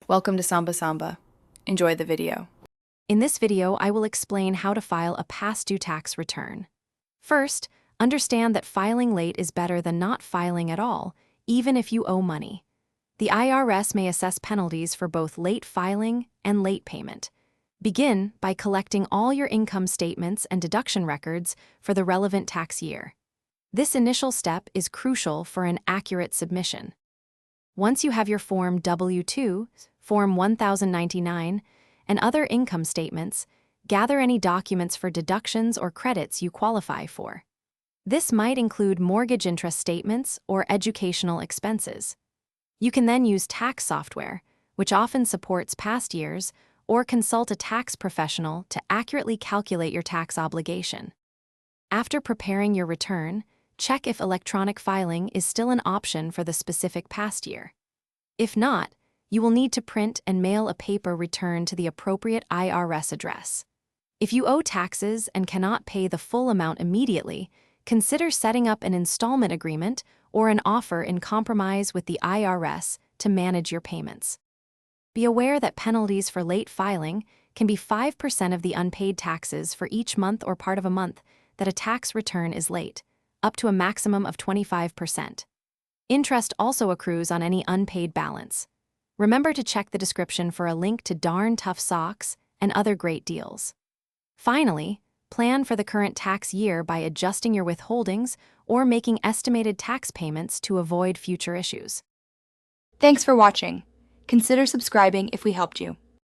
Welcome to Samba Samba. Enjoy the video. In this video, I will explain how to file a past due tax return. First, understand that filing late is better than not filing at all, even if you owe money. The IRS may assess penalties for both late filing and late payment. Begin by collecting all your income statements and deduction records for the relevant tax year. This initial step is crucial for an accurate submission. Once you have your Form W-2, Form 1099, and other income statements, gather any documents for deductions or credits you qualify for. This might include mortgage interest statements or educational expenses. You can then use tax software, which often supports past years, or consult a tax professional to accurately calculate your tax obligation. After preparing your return, check if electronic filing is still an option for the specific past year. If not, you will need to print and mail a paper return to the appropriate IRS address. If you owe taxes and cannot pay the full amount immediately, consider setting up an installment agreement or an offer in compromise with the IRS to manage your payments. Be aware that penalties for late filing can be 5% of the unpaid taxes for each month or part of a month that a tax return is late, up to a maximum of 25%. Interest also accrues on any unpaid balance. Remember to check the description for a link to Darn Tough Socks and other great deals. Finally, plan for the current tax year by adjusting your withholdings or making estimated tax payments to avoid future issues. Thanks for watching. Consider subscribing if we helped you.